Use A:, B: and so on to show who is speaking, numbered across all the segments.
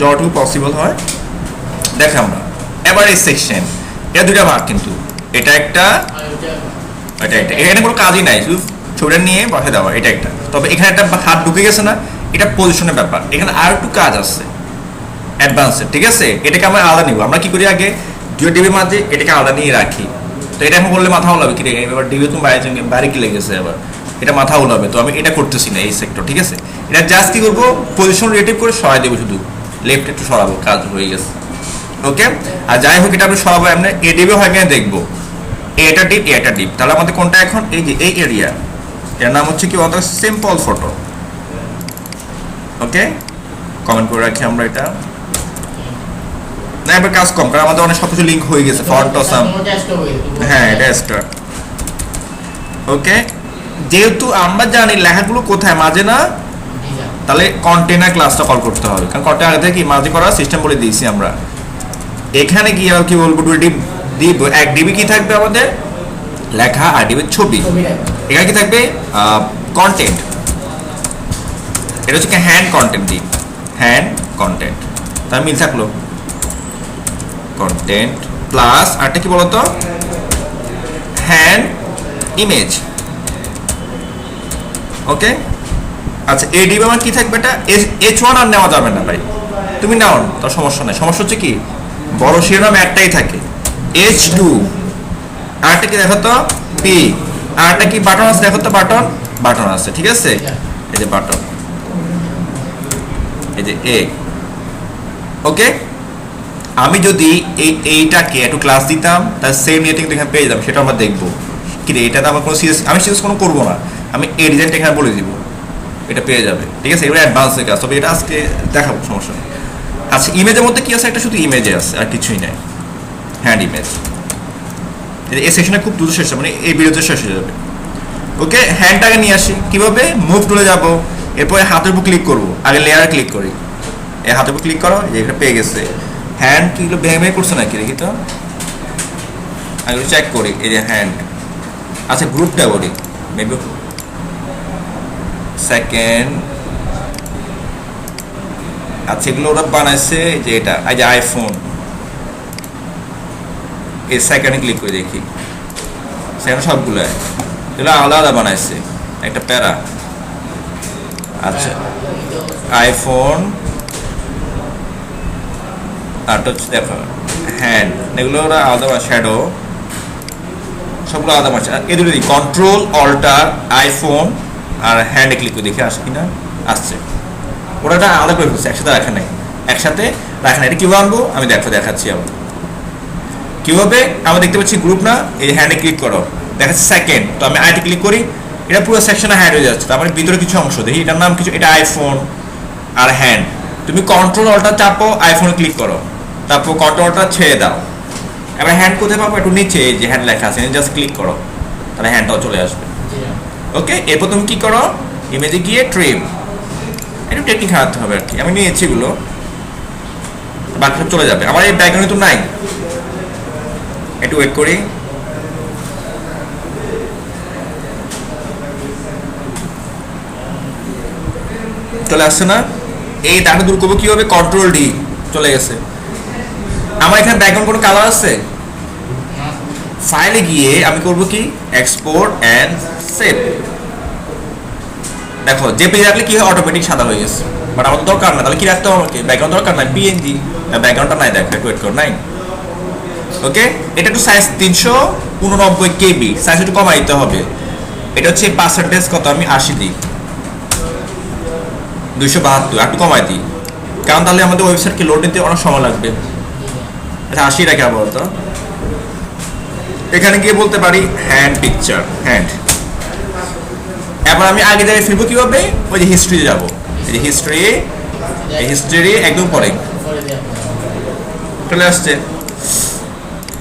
A: যতটুকু পসিবল হয় দেখে আমরা। এবার এই সেকশন, এটা দুইটা ভাগ কিন্তু, এটা একটা এটা একটা, এখানে কোনো কাজই নাই, শুধু ছবিটা নিয়ে বসে দেওয়া, এটা একটা। তবে এখানে একটা হাত ঢুকে গেছে না, এটা পজিশনের ব্যাপার, এখানে আর একটু কাজ আছে অ্যাডভান্সের, ঠিক আছে? এটাকে আমরা আলাদা নিব। আমরা কি করি, আগে দুই ডিবির মাঝে এটাকে আলাদা নিয়ে রাখি। তো এটা এখন বললে মাথা উলাবে, কি রে এবার ডিবি তুমি বাইরে কি লেগেছে, এবার এটা মাথা উলাবে। তো আমি এটা করতেছি না এই সেক্টর, ঠিক আছে? এটা জাস্ট কি করবো, পজিশন রিলেটিভ করে সরাই দেবো, শুধু লেফট একটু সরাবো, কাজ হয়ে গেছে। ওকে, আর যাই হোক এটা আপনি সরাবো, আমরা এ ডিবি হয় কিনা দেখবো, এটা ডিপ এটা ডিপ। তাহলে আমাদের কোনটা এখন, এই যে এই এরিয়া, এর নাম হচ্ছে কি বলতো, সিম্পল ফটো। ওকে, কমেন্ট করে রাখি আমরা এটা। না এবার কাজ কম, কারণ আমাদের অনেক সবকিছু লিঙ্ক হয়ে গেছে, ফন্ট অসাম। হ্যাঁ এটা স্টার। ওকে, যেহেতু আমরা জানি লেখাগুলো কোথায় মাঝে না, তাহলে কন্টেনার ক্লাসটা কল করতে হবে, কারণ কন্টেনার আগে থেকে কি মাঝে করার সিস্টেম বলে দিয়েছি আমরা। এখানে গিয়ে আর কি বলবো, দিব এক ডিবি কি থাকবে আমাদের লেখা, আর ডিবির ছবি। এখানে কি থাকবে, কন্টেন্ট। এটা হচ্ছে হ্যান্ড কন্টেন্ট, দিই হ্যান্ড কন্টেন্ট, তার মিল থাকলো কন্টেন্ট প্লাস আরটা কি বলতো, হ্যান্ড ইমেজ। ওকে, আচ্ছা এই ডিবি আমার কি থাকবে, এটা H1 আর নেওয়া যাবে না ভাই, তুমি নাও তার সমস্যা নাই। সমস্যা হচ্ছে কি, বড় শিরোনাম একটাই থাকে, H2। আরটা কি দেখো তো, P। আরটা কি বাটন আছে, দেখো তো বাটন, বাটন আছে, ঠিক আছে? এই যে বাটন, এই যে A। ওকে, আমি যদি এইটাকে একটু ক্লাস দিতাম, তার সেম নিয়ে কিন্তু এখানে পেয়ে যাবো, সেটা আমরা দেখবো। কি রে, এটাতে আমার কোনো সিরিয়াস, আমি সিরিয়াস কোনো করবো না, আমি এই ডিজাইনটা এখানে বলে দিব, এটা পেয়ে যাবে, ঠিক আছে? এবার অ্যাডভান্সের কাজ, তবে এটা আজকে দেখাবো, সমস্যা নেই। আচ্ছা ইমেজের মধ্যে কি আছে, একটা শুধু ইমেজে আছে, আর কিছুই নাই, হ্যান্ড ইমেজ। এই সেকশনে খুব দ্রুত শেষ হবে, মানে এই ভিডিওতে শেষ হয়ে যাবে। ওকে, হ্যান্ডটাকে নিয়ে আসি কীভাবে, মুভ টুলে যাবো, এরপরে হাতের উপর ক্লিক করবো, আগে লেয়ারে ক্লিক করি, এই হাতের উপর ক্লিক করো, এই যে এটা পেয়ে গেছে। হ্যান্ড কিগুলো ভেঙে ভেঙে করছে নাকি দেখি তো, আগে চেক করি, এই যে হ্যান্ড। আচ্ছা গ্রুপটা বলি, মেবি সেকেন্ড। আচ্ছা এগুলো ওরা বানাইছে, যে এটা এই যে আইফোন, এই সেকেন্ডে ক্লিক করে দেখি, সেখানে সবগুলো এগুলো আলাদা আলাদা বানাইছে, একটা প্যারা। আচ্ছা আইফোন, আরটা হচ্ছে দেখো হ্যান্ড, এগুলো ওরা আলাদা, শ্যাডো সবগুলো আলাদা বানাচ্ছে। এই দুটো দিই, কন্ট্রোল অল্টার আইফোন আর হ্যান্ডে ক্লিক করে দেখে আসে কিনা, আসছে। ওরা এটা আলাদা করে ফেলছে, একসাথে রাখা নাই, একসাথে রাখা নাই। এটা কীভাবে আনবো আমি দেখাচ্ছি আবার কীভাবে। আমরা দেখতে পাচ্ছি গ্রুপ না, এই হ্যান্ডে ক্লিক করো, দেখাচ্ছে সেকেন্ড, তো আমি আইটি ক্লিক করি, এটা পুরো সেকশনে হ্যান্ড হয়ে যাচ্ছে। তারপরে ভিতরে কিছু অংশ দেখি, এটার নাম কিছু, এটা আইফোন আর হ্যান্ড। তুমি কন্ট্রোল অল্টার চাপো, আইফোনে ক্লিক করো, তারপর কন্ট্রোল অল্টার ছেড়ে দাও। এবার হ্যান্ড কোথায় পাবো, একটু নিচে যে হ্যান্ড লেখা আছে, জাস্ট ক্লিক করো, তাহলে হ্যান্ডটাও চলে আসবে। ওকে, এরপর তুমি কী করো, ইমেজে গিয়ে ট্রিম, একটু টেকনিক হারাতে হবে আর কি, আমি নিয়েছি এগুলো, বাকি সব চলে যাবে। আমার এই ব্যাকগ্রাউন্ডে তো নাই, একটু ওয়েট করি। চলে আসছে না, এই দাগটা দূর করবো কীভাবে, কন্ট্রোল ডি, চলে গেছে। আমার এখানে ব্যাকগ্রাউন্ড কোনো কালার আছে, ফাইলে গিয়ে আমি করবো কি, এক্সপোর্ট অ্যান্ড সেভ। দেখো যে পেজ রাখলে কি হয়, অটোমেটিক সাদা হয়ে গেছে, বাট আমার দরকার না, তাহলে কি রাখতে হবে আমাকে, ব্যাকগ্রাউন্ড দরকার নাই, পিএনজি ব্যাকগ্রাউন্ডটা নাই, দেখো ওয়েট কর, নাই। ওকে, এটা একটু সাইজ 389 KB, সাইজ একটু কমাই দিতে হবে। এটা হচ্ছে পার্সেন্টেজ কত, আমি 80 দিই, 272 একটু কমাই দিই, কারণ তাহলে আমাদের ওয়েবসাইটকে লোড নিতে অনেক সময় লাগবে। আচ্ছা 80 রাখি আপাতত। এখানে গিয়ে বলতে পারি হ্যান্ড পিকচার, হ্যান্ড। এবার আমি আগে জায়গায় ফিরবো কীভাবে, ওই যে হিস্ট্রিতে যাবো, এই যে হিস্ট্রি একদম পরে চলে আসছে।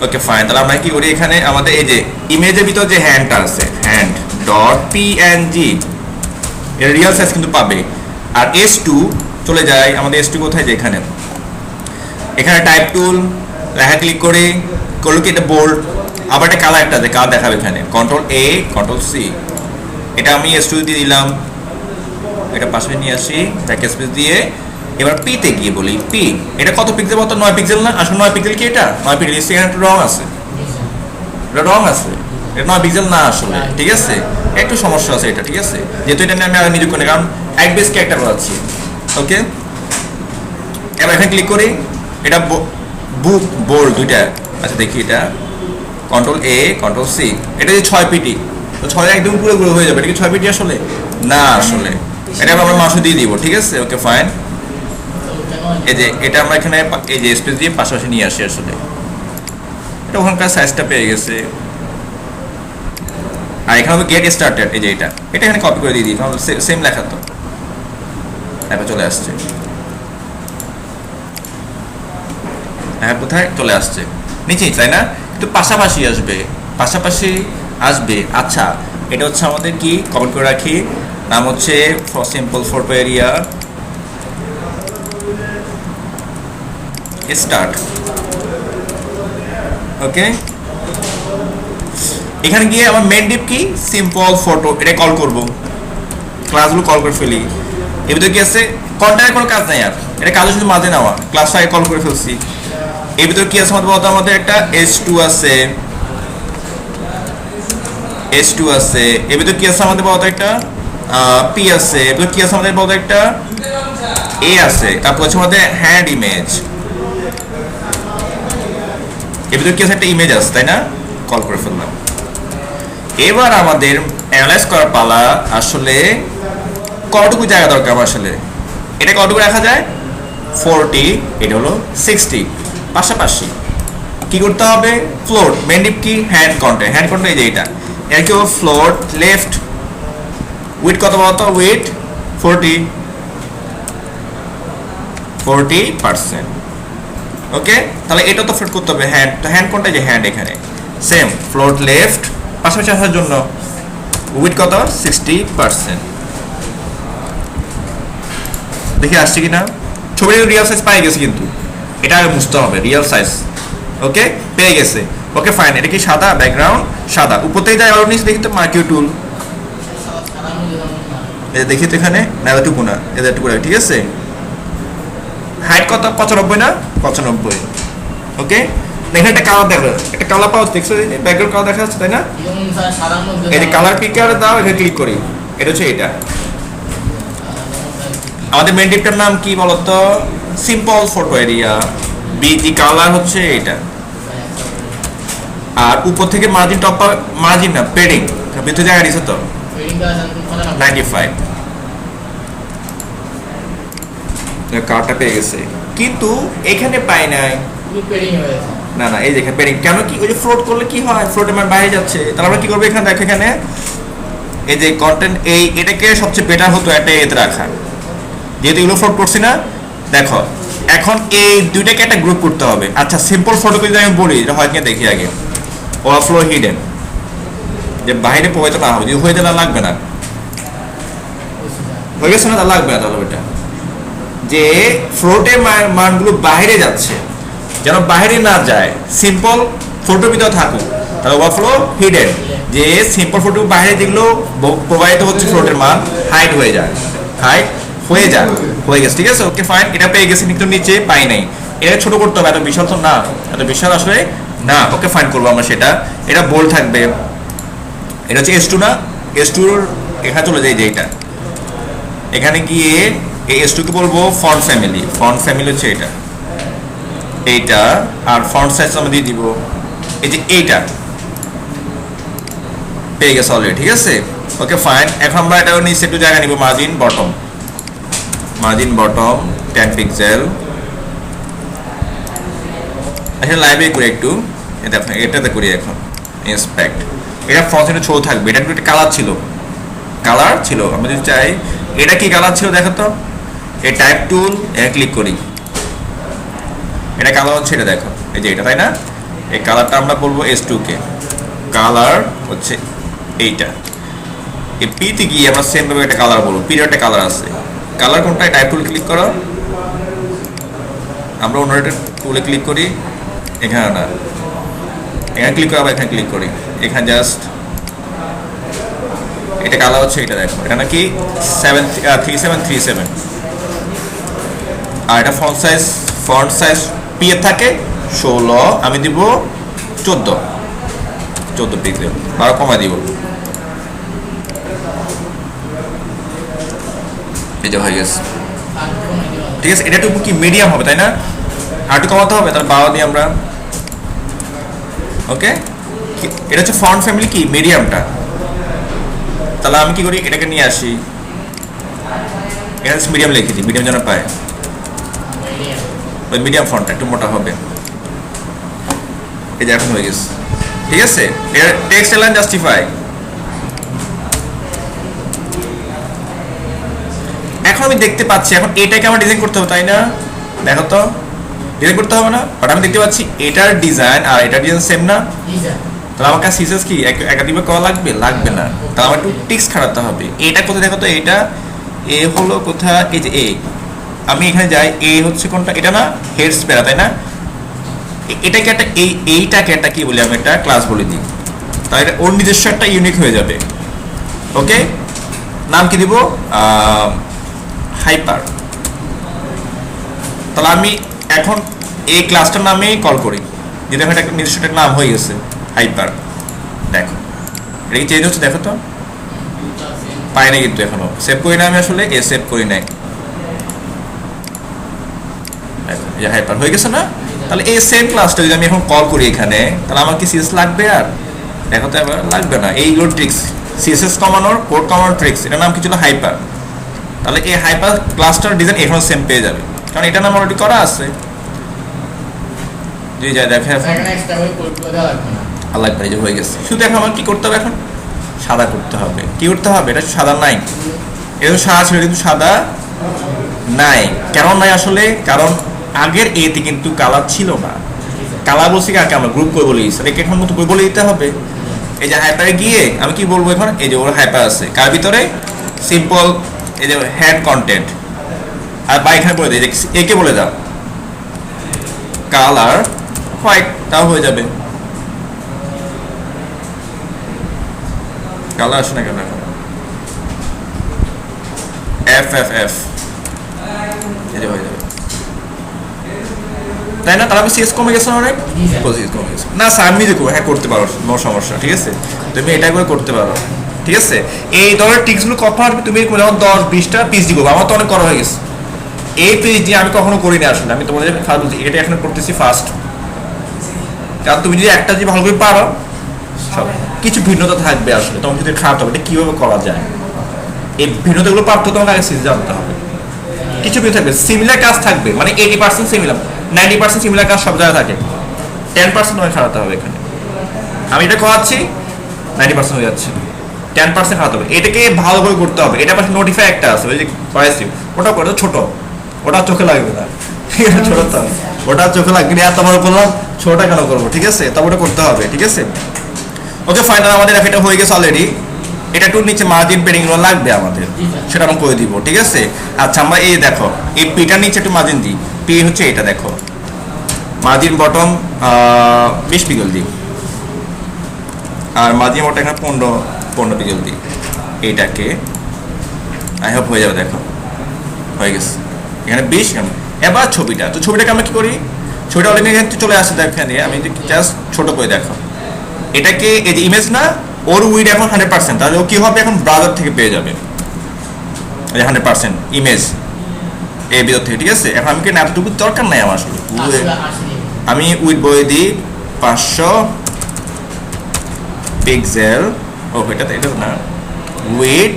A: ওকে ফাইন, তাহলে আমরা কি করি, এখানে আমাদের এই যে ইমেজের ভিতর যে হ্যান্ডটা আছে, হ্যান্ড ডট পিএনজি, এর রিয়েল সাইজ কিন্তু পাবে। আর S2 চলে যায়, আমাদের S2 কোথায়, যে এখানে, এখানে টাইপ টুল, লেখা ক্লিক করে করলো কি, এটা বোল্ড, আবার একটা কালার, একটা কালার দেখাবে এখানে, কন্ট্রোল A কন্ট্রোল C, এটা আমি S2 দিয়ে দিলাম, এটা পাশে নিয়ে আসি ব্যাক স্পেস দিয়ে, এবার পিতে গিয়ে বলি পি, এটা কত পিক্সেল বলতো? 9 পিক্সেল না? আসলে 9 পিক্সেল কি এটা? 9 পিক্সেল এখানে একটা রং আছে, এটা রং আছে, এটা 9 পিক্সেল না আসলে, ঠিক আছে? একটু সমস্যা আছে এটা, ঠিক আছে? যেহেতু এটা নিয়ে আমি আগে নিযুক্ত করি, কারণ এক বেস ক্যারেক্টার বানাচ্ছি। ওকে, এবার এখানে ক্লিক করি, এটা বুক বোল্ড দুইটা। আচ্ছা দেখি এটা কন্ট্রোল এ কন্ট্রোল সি, এটা যে 6 পিটি, তো 6 একদম পুরো পুরো হয়ে যাবে। এটা কি 6 পিটি আসলে? না আসলে, এটা আমরা মাউসে দিয়ে দিব, ঠিক আছে? Okay fine. এই যে এটা আমরা এখানে এই যে স্পেস দিয়ে পাশাপাশি নিয়ে আসি আসলে, এটা ওখানকার সাইজটা পেয়ে গেছে। আর এখানে হবে গেট স্টার্টেড, এই যে এটা এখানে কপি করে দিয়ে দিই, কারণ সেম লেখা তো, তারপর চলে আসছে, হ্যাঁ কোথায় চলে আসছে? নিচেই, তাই না? কিন্তু পাশাপাশি আসবে, পাশাপাশি আসবে। আচ্ছা, এটা হচ্ছে আমাদের কি কমেন্ট করে রাখি, নাম হচ্ছে সিম্পল ফটো এরিয়া স্টার্ট। ওকে, এখানে গিয়ে আমার মেন ডিপ কি সিম্পল ফটো, এটা কল করব, ক্লাসগুলো কল করে ফেলি। এর ভিতরে কি আছে? কন্টেন্টের কোনো কাজ নাই আর, এটা কাজ শুধু মাঝে নেওয়া, ক্লাস আগে কল করে ফেলছি। এর ভিতরে কি আছে আমাদের বলতো? আমাদের একটা S2 আছে, S2 আছে। এর ভিতরে কি আছে আমাদের বলতো? একটা P আছে। এর ভিতরে কি আছে আমাদের বলতো? একটা A আছে। তারপর হচ্ছে আমাদের হ্যান্ড ইমেজ, এর ভিতরে কি আছে? একটা ইমেজ আছে, তাই না? কল করে ফেললাম। এবার আমাদের অ্যানালাইজ করার পালা, আসলে কতটুকু জায়গা দরকার আসলে, এটা কতটুকু রাখা যায়? 40, এটা হলো 60, পাশাপাশি কি করতে হবে? ফ্লোট মেন ডিপ কি হ্যান্ড কন্টেন্ট, হ্যান্ড কন্টেন্ট এই যে এটা, এর কি হবে? ফ্লোট লেফট উইথ কত বলতো? উইথ 40%। ওকে, তাহলে এটা তো ফ্লোট করতে হবে হ্যান্ড, তো হ্যান্ড কোনটা? যে হ্যান্ড, এখানে সেম ফ্লোট লেফট, পাশাপাশি আসার জন্য উইথ কত? 60%। দেখি আসছে কিনা। ছবির রিয়েল সাইজ পাই গেছে, কিন্তু এটা আগে বুঝতে হবে রিয়েল সাইজ। ওকে, পেয়ে গেছে। Okay fine. এটা কি সাদা ব্যাকগ্রাউন্ড? সাদা। উপর থেকে যায়, নিচে দেখি তো মার্কিউ টুল, এই দেখি তো এখানে না, এতটুকু না, এতটুকু, ঠিক আছে? হাইট কত? 95 না? 95। ওকে, এখানে একটা কালার দেখো, একটা কালার পাওয়া দেখছো, ব্যাকগ্রাউন্ড কালার দেখা যাচ্ছে, তাই না? এই যে কালার পিকার দাও, এখানে ক্লিক করি, এটা হচ্ছে এটা। আমাদের মেন ডিপটার নাম কি বলতো? Simple photo area. Busy colour হচ্ছে এটা, আর উপর থেকে মার্জিন টপ, মার্জিন না পেডিং, ভিতরে জায়গা দিছে তো 95। কার্ডটা পেয়ে গেছে, কিন্তু এখানে পাই নাই। না না, এই দেখেন পেডিং কেন? কি ওই যে ফ্লোট করলে কি হয়? ফ্লোটের মান বাইরে যাচ্ছে, তাহলে আমরা কি করবো? এখানে দেখো, এখানে এই যে কন্টেন্ট, এটাকে সবচেয়ে বেটার হতো একটা এতে রাখা, যেহেতু এগুলো ফ্লোট করছি না। দেখো এখন এই দুইটাকে একটা গ্রুপ করতে হবে। আচ্ছা, সিম্পল ফটোকে যদি আমি বলি, এটা হয় কিনা দেখি আগে। ওভারফ্লো হিডেন, যে বাইরে প্রবাহিত না হবে, যদি হয়ে গেলে লাগবে না, হয়ে গেছে না, তা লাগবে না। তাহলে ওইটা যে ফ্লোটের মানগুলো বাইরে যাচ্ছে, যেন বাইরে না যায়, সিম্পল ফটো ভিতরে থাকুক, তাহলে ওভারফ্লো হিডেন, যে সিম্পল ফটো বাইরে যেগুলো প্রবাহিত হচ্ছে ফ্লোটের মান হাইড হয়ে যায়, হাইড হয়ে যায়, হয়ে গেছে, ঠিক আছে? ওকে ফাইন, এটা পেয়ে গেছি, কিন্তু নিচে পাই নাই। এটা ছোট করতে হবে, এত বিশাল তো না, এত বিশাল আসলে না। ওকে ফাইন করবো আমরা সেটা, এটা বোল্ড থাকবে। এটা হচ্ছে S2 না? S2 এখানে চলে যায়, যে এটা এখানে গিয়ে এই S2 কে বলবো ফন্ট ফ্যামিলি। ফন্ট ফ্যামিলি হচ্ছে এটা, এইটা। আর ফন্ট সাইজ আমরা দিয়ে দিব এই যে এইটা, পেয়ে গেছে অলরেডি, ঠিক আছে? Okay fine. এখন আমরা এটা নিচে একটু জায়গা নিব, margin bottom, margin bottom 10 pixel. আচ্ছা, লাইব্রেরি করি একটু, এটাতে করি এখন ইন্সপেক্ট। এটা ফন্ট সাইজটা ছোট থাকবে, এটা একটু কালার ছিল, কালার ছিল। আমরা যদি চাই, এটা কি কালার ছিল দেখো তো, এই টাইপ টুল, এটা ক্লিক করি, এটা কালার হচ্ছে, এটা দেখো, এই যে এটা, তাই না? এই কালারটা আমরা বলবো S2 কে, কালার হচ্ছে এইটা। এই পিতে গিয়ে আমরা সেম ভাবে একটা কালার বলবো, পির একটা কালার আছে, কালার কোনটা? টাইপ টুল ক্লিক করো, আমরা অন্য একটা টুলে ক্লিক করি, এখানে না, এখানে ক্লিক করে আবার এখানে ক্লিক করি, এখানে জাস্ট এটা কালার হচ্ছে এটা, দেখো এটা নাকি 3737, আর এটা ফন্ট সাইজ পি এর থাকে 16, আমি দিব 14 পিক্সেল, 12 কমাই দিব। এই যে হয়ে গেছে, ঠিক আছে। এটা একটু কি মিডিয়াম হবে তাই না, আর একটু কমাতে হবে, তাহলে 12 দিই আমরা। ওকে, এটা হচ্ছে ফন্ট ফ্যামিলি কি মিডিয়ামটা। তাহলে আমি কি করি, এটাকে নিয়ে আসি, এটা মিডিয়াম লিখে দিই, মিডিয়াম যেন পায়। ওই মিডিয়াম ফন্টটা একটু মোটা হবে। এই যে এখন হয়ে গেছে, ঠিক আছে। এটা টেক্সট এলাইন জাস্টিফাই। এখন আমি দেখতে পাচ্ছি, এখন এটাকে আমার ডিজাইন করতে হবে তাই না, দেখো তো ডিজাইন করতে হবে না, বাট আমি দেখতে পাচ্ছি এটার ডিজাইন আর এটার ডিজাইন সেম না। তাহলে আমার কাছে সিএসএস কি একাধিকবার করা লাগবে না, তাহলে আমার একটু টিক্স খাটাতে হবে। এটা কোথায় দেখো তো, এটা এ হলো কোথায়, এই যে এ, আমি এখানে যাই, এ হচ্ছে কোনটা, এটা না হেডস প্যারা তাই না। এটাকে একটা এইটাকে একটা কি বলি, আমি একটা ক্লাস বলে দিই, তাহলে ওর নিজস্ব একটা ইউনিক হয়ে যাবে। ওকে, নাম কি দিব, হাইপার। তাহলে আমি এখন এই ক্লাসটার নামে কল করি, যেটা একটা নিজস্ব একটা নাম হয়ে গেছে হাইপার। দেখো এটা কি চেঞ্জ হচ্ছে, দেখো তো পাই না, কিন্তু এখনো সেভ করি না আমি, আসলে সেভ করি নাই। হাইপার হয়ে গেছে না। তাহলে এই সেম ক্লাসটা যদি আমি এখন কল করি এখানে, তাহলে আমার কি সিএস লাগবে, আর দেখো তো এবার লাগবে না। এইগুলো ট্রিক্স, সিএসএস কমানোর, কোড কমানোর ট্রিক্স, এটার নাম কি ছিল হাইপার। তাহলে এই হাইপার ক্লাসটার ডিজাইন এখনো সেম পেয়ে যাবে, কারণ এটা নাম অলরেডি করা আছে। জি যা দেখে আল্লাহ যে হয়ে গেছে। শুধু এখন আমার কি করতে হবে, এখন সাদা করতে হবে। কি করতে হবে, এটা সাদা নাই, এটা সাদা ছিল কিন্তু সাদা নাই। কেন নাই আসলে, কারণ আগের এতে কিন্তু কালার ছিল না। কালার বলছি কাকে, আমরা গ্রুপ করে বলি, এটাকে এখন মতো করে বলে দিতে হবে। এই যে হাইপারে গিয়ে আমি কি বলবো এখন, এই যে ওর হাইপার আছে, কার ভিতরে সিম্পল, এই যে হেড কন্টেন্ট, আর বা এখানে বলে দিই, একে বলে দাও কালার হোয়াইট, তাও হয়ে যাবে। কালার আসে না কেন এখন, এফ এফ এফ, এই যে হয়ে যাবে তাই না। তাহলে আমি সিএস কমে গেছে অনেক, কমে গেছে না স্যার, আমি দেখো হ্যাঁ করতে পারো, নো সমস্যা, ঠিক আছে। তুমি এটা করে করতে পারো, ঠিক আছে। এই ধরনের টিক্সগুলো কখন আসবে, তুমি যেমন 10-20টা পিস দিব, আমার তো অনেক করা হয়ে গেছে। এই পেজ দিয়ে আমি কখনো করিনি আসলে, আমি তোমাদের খারাপ বলছি, এটা এখন করতেছি ফার্স্ট। কারণ তুমি যদি একটা যদি ভালো করে পারো, সব কিছু ভিন্নতা থাকবে আসলে, তোমার যদি খারাপ হবে এটা কীভাবে করা যায়, এই ভিন্নতাগুলো পারতে তোমাকে আগে সিরিজ জানতে হবে। কিছু ভিন্ন থাকবে, সিমিলার কাজ থাকবে, মানে 80% সিমিলার, 90% সিমিলার কাজ সব জায়গায় থাকে, 10% তোমাকে খারাপ হবে। এখানে আমি এটা করাচ্ছি, 90% হয়ে যাচ্ছে, 10% খারাপ হবে। এটাকে ভালো করে করতে হবে। এটা পাশে নোটিফাই একটা আছে, ওই যে কয়েছি, ওটা করে ছোট, ওটা চোখে লাগবে না, ঠিক আছে। ছোট তো ওটা চোখে লাগবে না, এত বড় করলাম, ছোটটা কেন করবো, ঠিক আছে। তবে ওটা করতে হবে, ঠিক আছে। ওকে ফাইনাল, আমাদের এটা হয়ে গেছে অলরেডি। এটা একটু নিচে মার্জিন পেডিংগুলো লাগবে আমাদের, সেটা আমরা করে দিব, ঠিক আছে। আচ্ছা আমরা এই দেখো, এই পিটার নিচে একটু মার্জিন দিই, পি হচ্ছে এটা দেখো, মার্জিন বটম 20 পিক্সেল দিই, আর মার্জিন বটম এখানে 15 পিক্সেল দিই। এইটাকে আই হোপ হয়ে যাবে, দেখো হয়ে গেছে, এখানে 20। এবার ছবিটা, তো ছবিটাকে আমরা কি করি, ছবিটা অলরেডি এখানে চলে আসছে, দেখেন আমি জাস্ট ছোট করে দেখো। এটাকে এই যে ইমেজ না, ওর উইড এখন 100%, তাহলে ও কি হবে, এখন ব্রাউজার থেকে পেয়ে যাবে 100% ইমেজ এই ভিতর থেকে, ঠিক আছে। এখন আমি কি এতটুকু দরকার নাই আমার আসলে, আমি উইড বই দিই 500 পিক্সেল। ও এটা না, উইড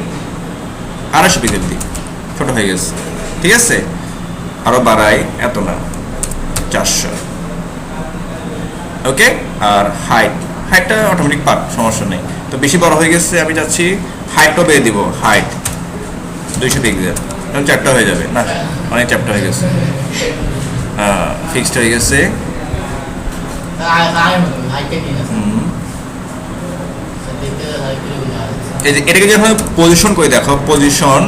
A: 250 পিক্সেল দিই, ছোট হয়ে গেছে, ঠিক আছে। আরো বাড়াই, এত না 400। ওকে, আর হাইটটা অটোমেটিক পাক, সমস্যা নেই। তো বেশি বড় হয়ে গেছে, আমি যাচ্ছি হাইটটা বেড়ে দিব, হাইট 200 পিক্সেল, এখন 4টা হয়ে যাবে না, অনেক চ্যাপ্টার হয়ে গেছে, ফিক্সড হয়ে গেছে। এটাকে যখন পজিশন করে দেখো, পজিশন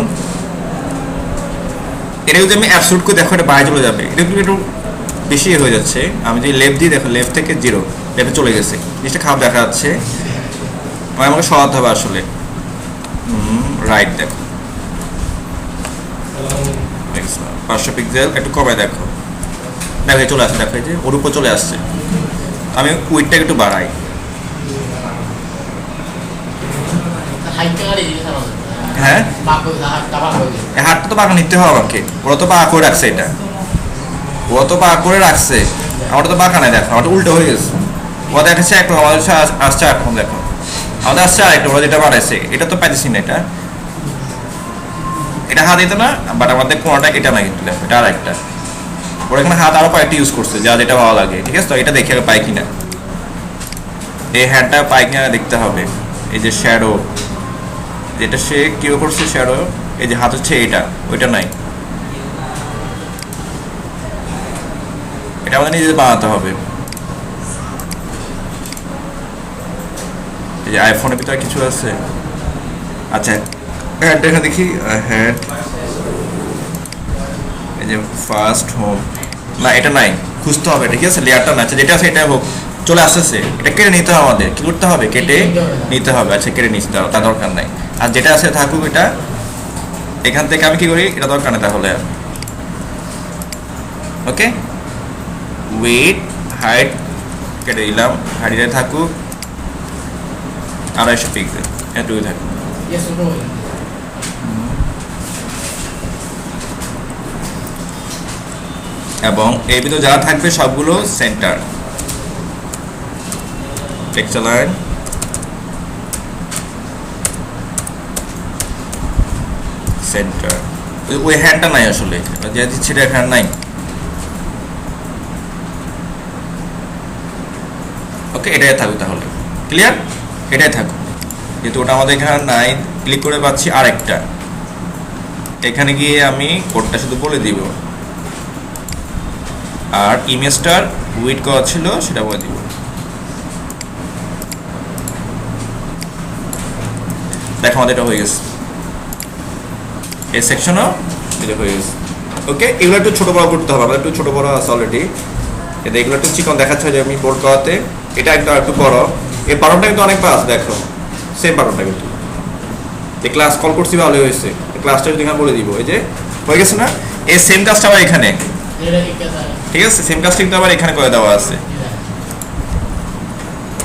A: এটা যদি আমি অ্যাবসলুট করে দেখো, এটা বাইরে চলে যাবে, এটা একটু বেশি হয়ে যাচ্ছে। আমি যদি লেফট দিই, দেখো লেফট থেকে 0, লেফটে চলে গেছে, জিনিসটা খারাপ দেখা যাচ্ছে, আমাকে সরাতে হবে আসলে। রাইট দেখো, 500 পিক্সেল একটু কমে দেখো, দেখো চলে আসছে, দেখো এই যে ওর উপর চলে আসছে। আমি উইডটা একটু বাড়াই, হ্যাঁ হাতটা তো বাঁকা নিতে হবে আমাকে, ওরা তো বাঁকা করে রাখছে, এটা ওরা তো বাঁকা করে রাখছে, আমারটা তো বাঁকা নাই, দেখো আমারটা উল্টো হয়ে গেছে। ওরা দেখাচ্ছে একটু, আমাদের আসছে এখন, দেখো আমাদের আসছে আরেকটা, ওরা যেটা বাড়াইছে এটা তো পাইতেছি না, এটা হাত দিতে না, বাট আমাদের কোনোটা এটা না কিন্তু, দেখো এটা আর একটা, ওরা এখানে হাত আরো কয়েকটা ইউজ করছে যা যেটা ভালো লাগে, ঠিক আছে? তো এটা দেখে পাই কিনা, এই হ্যান্ডটা পাই কিনা দেখতে হবে। এই যে শ্যাডো, যেটা সে কি করছে শ্যাডো, এই যে হাত হচ্ছে এটা, ওইটা নাই, এটা আমাদের নিজে বানাতে হবে। এই যে আইফোনের ভিতরে কিছু আছে, আচ্ছা হ্যান্ড এখানে দেখি, হ্যান্ড এই যে ফার্স্ট হোম, না এটা নাই, খুঁজতে হবে, ঠিক আছে? লেয়ারটা না, আচ্ছা যেটা আছে এটা হোক, চলে আসতেছে, এটা কেটে নিতে হবে, আমাদের কি করতে হবে, কেটে নিতে হবে। আচ্ছা কেটে নিচ্ছি, তার দরকার নাই, আর যেটা আছে থাকুক এটা, এখান থেকে আমি কি করি, এটা দরকার নেই তাহলে। ওকে, ওয়েট হাইট কেটে দিলাম, হাইটে থাকুক 250 পিক্সেল, এটুকুই থাকুক। এবং এর ভিতরে যা থাকবে সবগুলো সেন্টার, টেক্সচার লাইন, সেন্টার, ওই হ্যান্ডটা নাই আসলে, যে দিচ্ছি এটা হ্যান্ড নাই। ওকে, এটাই থাকুক তাহলে, ক্লিয়ার, এটাই থাকুক, যেহেতু ওটা আমাদের এখানে নাই। ক্লিক করে পাচ্ছি আরেকটা, এখানে গিয়ে আমি কোডটা শুধু বলে দিব, আর ইমেজটার উইড করা ছিল সেটা বলে দিব। দেখো আমাদের এটা হয়ে গেছে, এই সেকশনও এটা হয়ে গেছে। ওকে, এগুলো একটু ছোটো বড় করতে হবে, আমাদের একটু ছোটো বড় আছে অলরেডি, এটা এগুলো একটু চিকন দেখাচ্ছে যে আমি বোর্ড করাতে, এটা একটু বড়, এই বাটনটা কিন্তু অনেক পাস, দেখো সেম বাটনটা কিন্তু, এই ক্লাস কল করছি ভালো হয়েছে, ক্লাসটা যদি এখানে বলে দিব, এই যে হয়ে গেছে না, এই সেম কাজটা আবার এখানে, ঠিক আছে? সেম কাজটা কিন্তু আবার এখানে করে দেওয়া আছে।